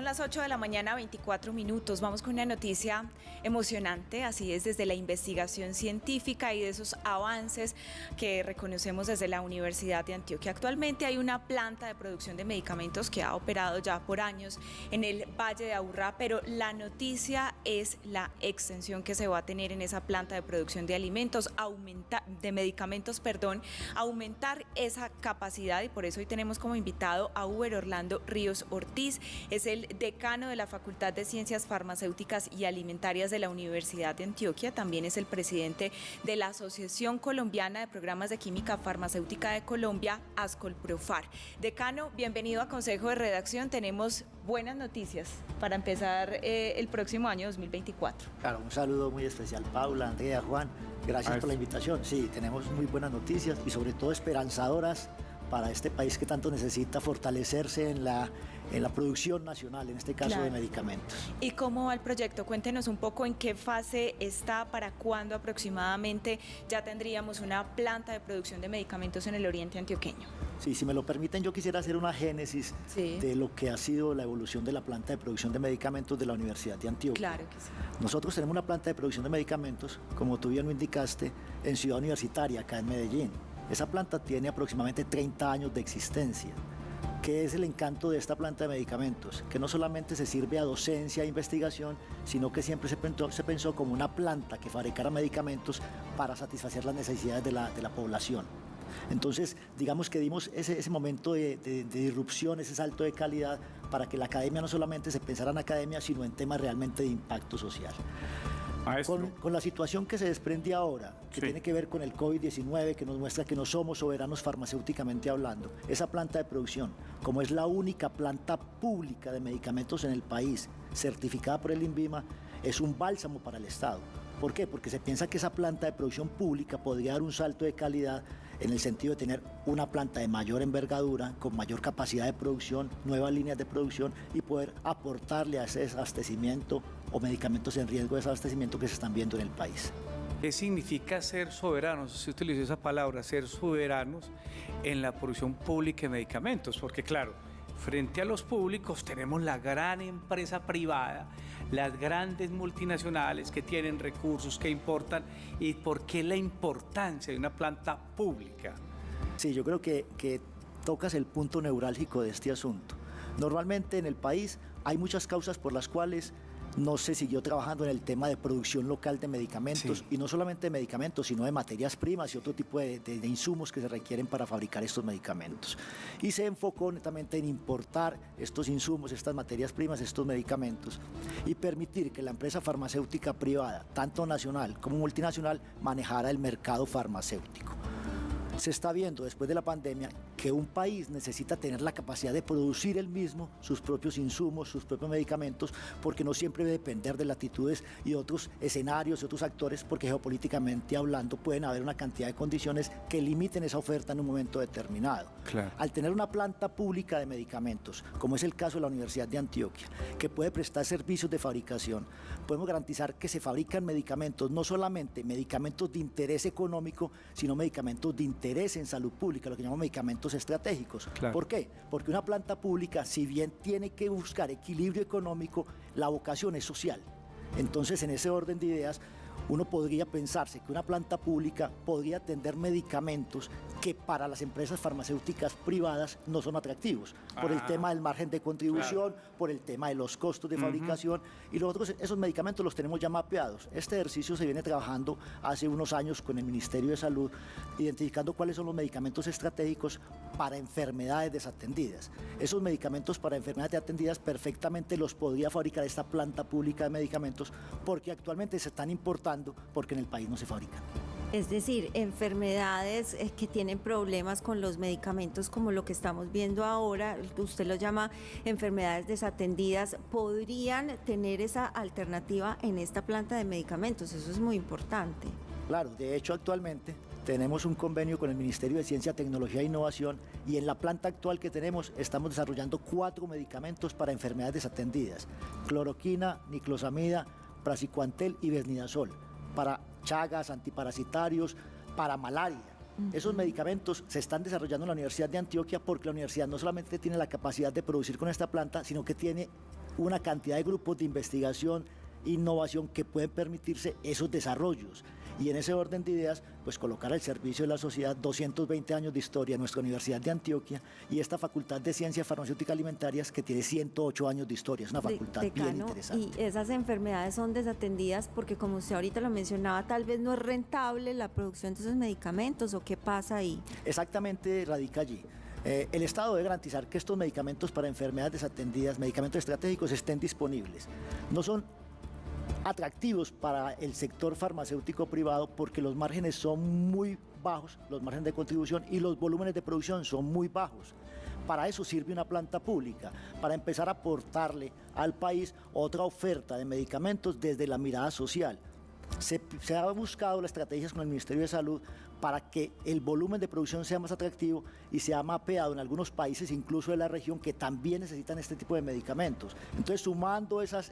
las 8 de la mañana, 24 minutos. Vamos con una noticia emocionante, así es, desde la investigación científica y de esos avances que reconocemos desde la Universidad de Antioquia. Actualmente hay una planta de producción de medicamentos que ha operado ya por años en el Valle de Aburrá, pero la noticia es la extensión que se va a tener en esa planta de producción de alimentos, aumentar esa capacidad, y por eso hoy tenemos como invitado a Uber Orlando Ríos Ortiz. Es el decano de la Facultad de Ciencias Farmacéuticas y Alimentarias de la Universidad de Antioquia. También es el presidente de la Asociación Colombiana de Programas de Química Farmacéutica de Colombia, Ascolprofar. Decano, bienvenido a Consejo de Redacción. Tenemos buenas noticias para empezar el próximo año 2024. Claro, un saludo muy especial, Paula, Andrea, Juan. Gracias por la invitación. Sí, tenemos muy buenas noticias y sobre todo esperanzadoras para este país que tanto necesita fortalecerse en la producción nacional, en este caso de medicamentos. ¿Y cómo va el proyecto? Cuéntenos un poco en qué fase está, para cuándo aproximadamente ya tendríamos una planta de producción de medicamentos en el oriente antioqueño. Sí, si me lo permiten, yo quisiera hacer una génesis de lo que ha sido la evolución de la planta de producción de medicamentos de la Universidad de Antioquia. Claro que sí. Nosotros tenemos una planta de producción de medicamentos, como tú bien lo indicaste, en Ciudad Universitaria, acá en Medellín. Esa planta tiene aproximadamente 30 años de existencia. ¿Qué es el encanto de esta planta de medicamentos? Que no solamente se sirve a docencia e investigación, sino que siempre se pensó como una planta que fabricara medicamentos para satisfacer las necesidades de la población. Entonces, digamos que dimos ese momento de disrupción, ese salto de calidad, para que la academia no solamente se pensara en academia, sino en temas realmente de impacto social. Con la situación que se desprende ahora, que tiene que ver con el COVID-19, que nos muestra que no somos soberanos farmacéuticamente hablando, esa planta de producción, como es la única planta pública de medicamentos en el país, certificada por el INVIMA, es un bálsamo para el Estado. ¿Por qué? Porque se piensa que esa planta de producción pública podría dar un salto de calidad en el sentido de tener una planta de mayor envergadura, con mayor capacidad de producción, nuevas líneas de producción y poder aportarle a ese desabastecimiento o medicamentos en riesgo de desabastecimiento que se están viendo en el país. ¿Qué significa ser soberanos? Se utilizó esa palabra, ser soberanos en la producción pública de medicamentos, porque claro, frente a los públicos tenemos la gran empresa privada, las grandes multinacionales que tienen recursos, que importan. ¿Y por qué la importancia de una planta pública? Sí, yo creo que tocas el punto neurálgico de este asunto. Normalmente en el país hay muchas causas por las cuales no se siguió trabajando en el tema de producción local de medicamentos, y no solamente de medicamentos, sino de materias primas y otro tipo de insumos que se requieren para fabricar estos medicamentos. Y se enfocó netamente en importar estos insumos, estas materias primas, estos medicamentos, y permitir que la empresa farmacéutica privada, tanto nacional como multinacional, manejara el mercado farmacéutico. Se está viendo después de la pandemia que un país necesita tener la capacidad de producir él mismo sus propios insumos, sus propios medicamentos, porque no siempre debe depender de latitudes y otros escenarios y otros actores, porque geopolíticamente hablando pueden haber una cantidad de condiciones que limiten esa oferta en un momento determinado. Claro. Al tener una planta pública de medicamentos, como es el caso de la Universidad de Antioquia, que puede prestar servicios de fabricación, podemos garantizar que se fabrican medicamentos, no solamente medicamentos de interés económico, sino medicamentos de interés en salud pública, lo que llamamos medicamentos estratégicos. Claro. ¿Por qué? Porque una planta pública, si bien tiene que buscar equilibrio económico, la vocación es social. Entonces, en ese orden de ideas, uno podría pensarse que una planta pública podría atender medicamentos que para las empresas farmacéuticas privadas no son atractivos, por el tema del margen de contribución, por el tema de los costos de fabricación, y los otros, esos medicamentos los tenemos ya mapeados. Este ejercicio se viene trabajando hace unos años con el Ministerio de Salud, identificando cuáles son los medicamentos estratégicos para enfermedades desatendidas. Esos medicamentos para enfermedades desatendidas perfectamente los podría fabricar esta planta pública de medicamentos, porque actualmente se están importando porque en el país no se fabrican. Es decir, enfermedades que tienen problemas con los medicamentos, como lo que estamos viendo ahora, que usted lo llama enfermedades desatendidas, podrían tener esa alternativa en esta planta de medicamentos. Eso es muy importante. Claro, de hecho actualmente tenemos un convenio con el Ministerio de Ciencia, Tecnología e Innovación, y en la planta actual que tenemos estamos desarrollando 4 medicamentos para enfermedades desatendidas: cloroquina, niclosamida, praziquantel y besnidazol, para chagas, antiparasitarios, para malaria. Esos medicamentos se están desarrollando en la Universidad de Antioquia porque la universidad no solamente tiene la capacidad de producir con esta planta, sino que tiene una cantidad de grupos de investigación e innovación que pueden permitirse esos desarrollos. Y en ese orden de ideas, pues colocar al servicio de la sociedad 220 años de historia en nuestra Universidad de Antioquia y esta Facultad de Ciencias Farmacéuticas Alimentarias que tiene 108 años de historia. Es una facultad bien interesante. Y esas enfermedades son desatendidas porque, como usted ahorita lo mencionaba, tal vez no es rentable la producción de esos medicamentos, ¿o qué pasa ahí? Exactamente, radica allí. El Estado debe garantizar que estos medicamentos para enfermedades desatendidas, medicamentos estratégicos, estén disponibles. No son atractivos para el sector farmacéutico privado porque los márgenes son muy bajos, los márgenes de contribución y los volúmenes de producción son muy bajos. Para eso sirve una planta pública, para empezar a aportarle al país otra oferta de medicamentos desde la mirada social. Se ha buscado las estrategias con el Ministerio de Salud para que el volumen de producción sea más atractivo y se ha mapeado en algunos países, incluso de la región, que también necesitan este tipo de medicamentos. Entonces, sumando esas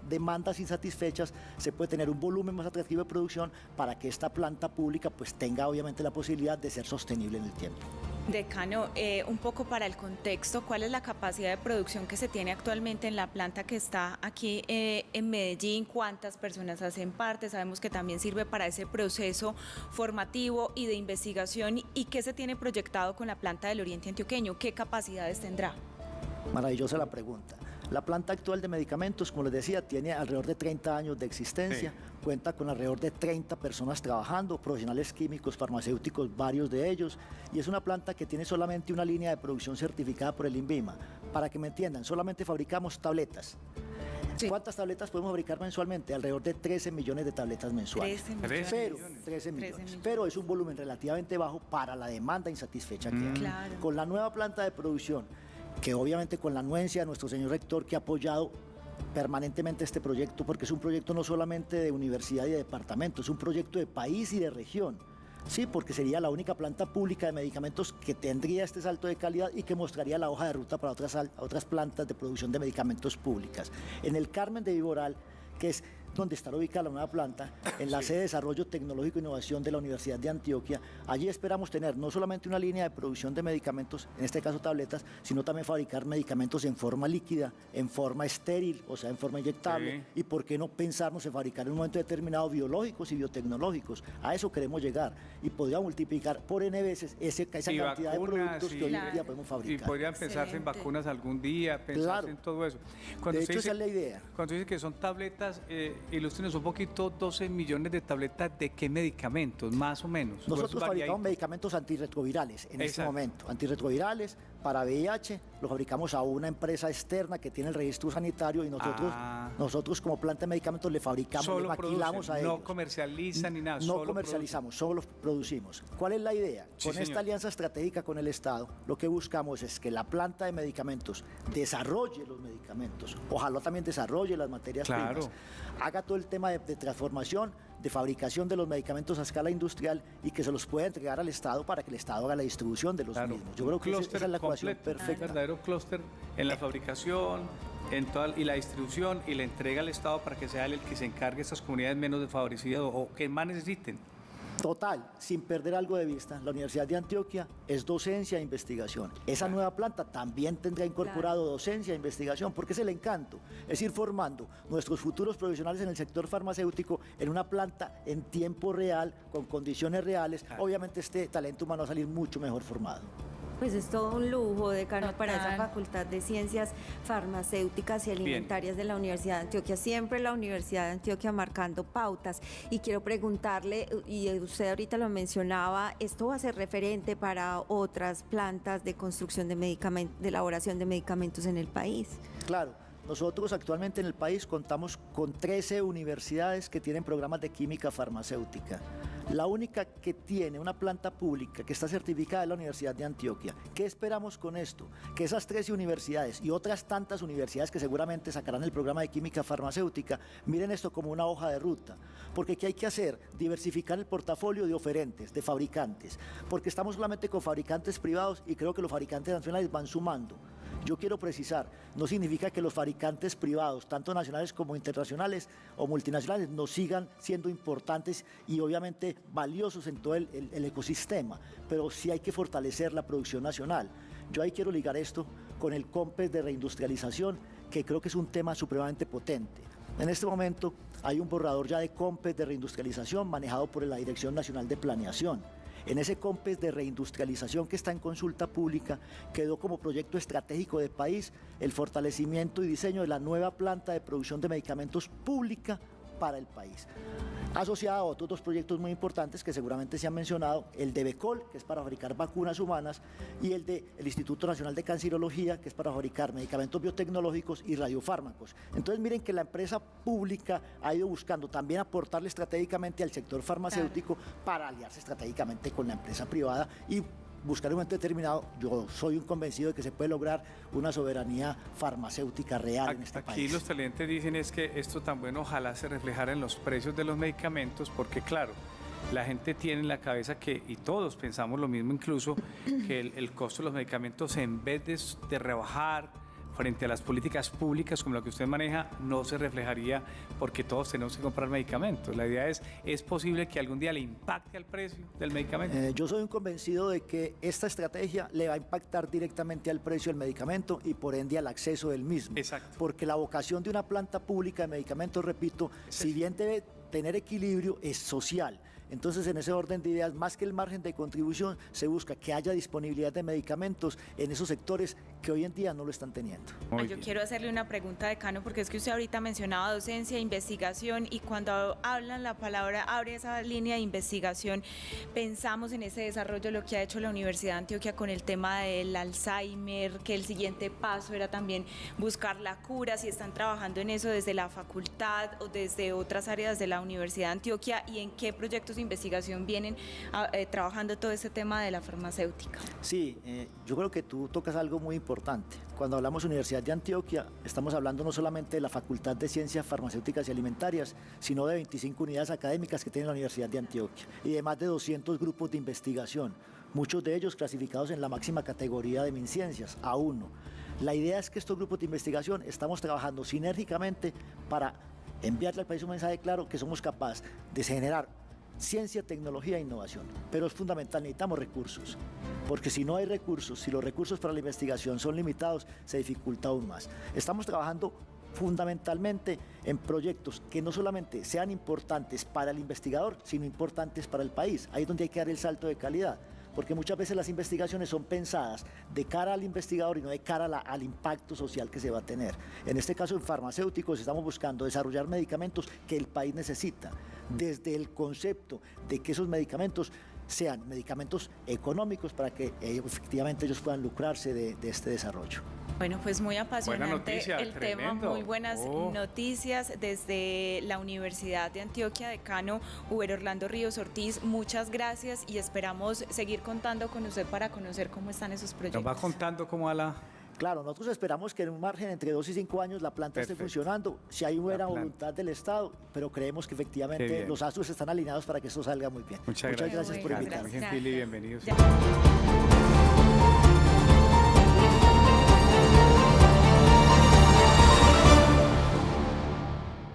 demandas insatisfechas, se puede tener un volumen más atractivo de producción para que esta planta pública pues tenga obviamente la posibilidad de ser sostenible en el tiempo. Decano, un poco para el contexto, ¿cuál es la capacidad de producción que se tiene actualmente en la planta que está aquí en Medellín? ¿Cuántas personas hacen parte? Sabemos que también sirve para ese proceso formativo y de investigación. ¿Y qué se tiene proyectado con la planta del Oriente Antioqueño? ¿Qué capacidades tendrá? Maravillosa la pregunta. La planta actual de medicamentos, como les decía, tiene alrededor de 30 años de existencia, sí. Cuenta con alrededor de 30 personas trabajando, profesionales químicos, farmacéuticos, varios de ellos, y es una planta que tiene solamente una línea de producción certificada por el INVIMA. Para que me entiendan, solamente fabricamos tabletas. Sí. ¿Cuántas tabletas podemos fabricar mensualmente? Alrededor de 13 millones de tabletas mensuales. 13 millones. Pero es un volumen relativamente bajo para la demanda insatisfecha que hay. Claro. Con la nueva planta de producción, que obviamente con la anuencia de nuestro señor rector, que ha apoyado permanentemente este proyecto, porque es un proyecto no solamente de universidad y de departamento, es un proyecto de país y de región. Sí, porque sería la única planta pública de medicamentos que tendría este salto de calidad y que mostraría la hoja de ruta para otras plantas de producción de medicamentos públicas. En el Carmen de Viboral, que es donde estará ubicada la nueva planta, en la sede de Desarrollo Tecnológico e Innovación de la Universidad de Antioquia. Allí esperamos tener no solamente una línea de producción de medicamentos, en este caso tabletas, sino también fabricar medicamentos en forma líquida, en forma estéril, o sea, en forma inyectable, sí. Y por qué no pensarnos en fabricar en un momento determinado biológicos y biotecnológicos. A eso queremos llegar y podría multiplicar por N veces esa cantidad vacunas, de productos que hoy en día podemos fabricar. Y podrían pensarse en vacunas algún día, pensarse en todo eso. Cuando de hecho, esa es la idea. Cuando dice que son tabletas, ilústrenos un poquito, 12 millones de tabletas, ¿de qué medicamentos, más o menos? Nosotros fabricamos medicamentos antirretrovirales en este momento, antirretrovirales para VIH, los fabricamos a una empresa externa que tiene el registro sanitario y nosotros como planta de medicamentos le fabricamos, le maquilamos a ellos. No comercializan ni nada. No comercializamos, solo los producimos. ¿Cuál es la idea? Con esta alianza estratégica con el Estado, lo que buscamos es que la planta de medicamentos desarrolle los medicamentos, ojalá también desarrolle las materias primas, haga todo el tema de transformación, de fabricación de los medicamentos a escala industrial y que se los pueda entregar al Estado para que el Estado haga la distribución de los mismos. Yo creo que esa es la ecuación perfecta. Un verdadero clúster en la fabricación y la distribución y la entrega al Estado para que sea él el que se encargue de estas comunidades menos desfavorecidas o que más necesiten. Total, sin perder algo de vista, la Universidad de Antioquia es docencia e investigación. Esa nueva planta también tendrá incorporado docencia e investigación, porque es el encanto, es ir formando nuestros futuros profesionales en el sector farmacéutico en una planta en tiempo real, con condiciones reales. Obviamente este talento humano va a salir mucho mejor formado. Pues es todo un lujo, decano, para esa Facultad de Ciencias Farmacéuticas y Alimentarias de la Universidad de Antioquia. Siempre la Universidad de Antioquia marcando pautas. Y quiero preguntarle, y usted ahorita lo mencionaba, ¿esto va a ser referente para otras plantas de construcción de medicamentos, de elaboración de medicamentos en el país? Claro. Nosotros actualmente en el país contamos con 13 universidades que tienen programas de química farmacéutica. La única que tiene una planta pública que está certificada es la Universidad de Antioquia. ¿Qué esperamos con esto? Que esas 13 universidades y otras tantas universidades que seguramente sacarán el programa de química farmacéutica miren esto como una hoja de ruta. Porque ¿qué hay que hacer? Diversificar el portafolio de oferentes, de fabricantes. Porque estamos solamente con fabricantes privados y creo que los fabricantes nacionales van sumando. Yo quiero precisar, no significa que los fabricantes privados, tanto nacionales como internacionales o multinacionales, no sigan siendo importantes y obviamente valiosos en todo el ecosistema, pero sí hay que fortalecer la producción nacional. Yo ahí quiero ligar esto con el COMPES de reindustrialización que creo que es un tema supremamente potente. En este momento hay un borrador ya de COMPES de reindustrialización manejado por la Dirección Nacional de Planeación. En ese COMPES de reindustrialización que está en consulta pública quedó como proyecto estratégico de país el fortalecimiento y diseño de la nueva planta de producción de medicamentos pública para el país. Asociada a otros 2 proyectos muy importantes que seguramente se han mencionado, el de BECOL, que es para fabricar vacunas humanas, y el del Instituto Nacional de Cancerología, que es para fabricar medicamentos biotecnológicos y radiofármacos. Entonces miren que la empresa pública ha ido buscando también aportarle estratégicamente al sector farmacéutico para aliarse estratégicamente con la empresa privada y buscar un momento determinado. Yo soy un convencido de que se puede lograr una soberanía farmacéutica real en este país. Aquí los televidentes dicen es que esto también ojalá se reflejara en los precios de los medicamentos, porque claro, la gente tiene en la cabeza que, y todos pensamos lo mismo incluso, que el costo de los medicamentos en vez de rebajar frente a las políticas públicas como la que usted maneja, no se reflejaría porque todos tenemos que comprar medicamentos. La idea ¿es posible que algún día le impacte al precio del medicamento? Yo soy un convencido de que esta estrategia le va a impactar directamente al precio del medicamento y por ende al acceso del mismo. Exacto. Porque la vocación de una planta pública de medicamentos, repito, si bien debe tener equilibrio, es social. Entonces, en ese orden de ideas, más que el margen de contribución, se busca que haya disponibilidad de medicamentos en esos sectores que hoy en día no lo están teniendo. Yo quiero hacerle una pregunta, decano, porque es que usted ahorita mencionaba docencia, investigación, y cuando hablan la palabra, abre esa línea de investigación, pensamos en ese desarrollo, lo que ha hecho la Universidad de Antioquia con el tema del Alzheimer, que el siguiente paso era también buscar la cura, si están trabajando en eso desde la facultad o desde otras áreas de la Universidad de Antioquia, y en qué proyectos de investigación vienen trabajando todo este tema de la farmacéutica. Sí, yo creo que tú tocas algo muy importante. Cuando hablamos de Universidad de Antioquia, estamos hablando no solamente de la Facultad de Ciencias Farmacéuticas y Alimentarias, sino de 25 unidades académicas que tiene la Universidad de Antioquia y de más de 200 grupos de investigación, muchos de ellos clasificados en la máxima categoría de MinCiencias, A1. La idea es que estos grupos de investigación estamos trabajando sinérgicamente para enviarle al país un mensaje claro que somos capaces de generar ciencia, tecnología e innovación, pero es fundamental, necesitamos recursos, porque si no hay recursos, si los recursos para la investigación son limitados, se dificulta aún más. Estamos trabajando fundamentalmente en proyectos que no solamente sean importantes para el investigador, sino importantes para el país. Ahí es donde hay que dar el salto de calidad, porque muchas veces las investigaciones son pensadas de cara al investigador y no de cara al impacto social que se va a tener. En este caso, en farmacéuticos, estamos buscando desarrollar medicamentos que el país necesita, desde el concepto de que esos medicamentos sean medicamentos económicos para que efectivamente ellos puedan lucrarse de este desarrollo. Bueno, pues muy apasionante noticia, el tremendo. tema, muy buenas noticias desde la Universidad de Antioquia, decano Huber Orlando Ríos Ortiz, muchas gracias y esperamos seguir contando con usted para conocer cómo están esos proyectos. Nos va contando cómo va la... Claro, nosotros esperamos que en un margen entre 2 y 5 años la planta esté funcionando, si hay buena voluntad del Estado, pero creemos que efectivamente los astros están alineados para que esto salga muy bien. Muchas gracias por invitarme. Muy gentil y bienvenidos. Ya.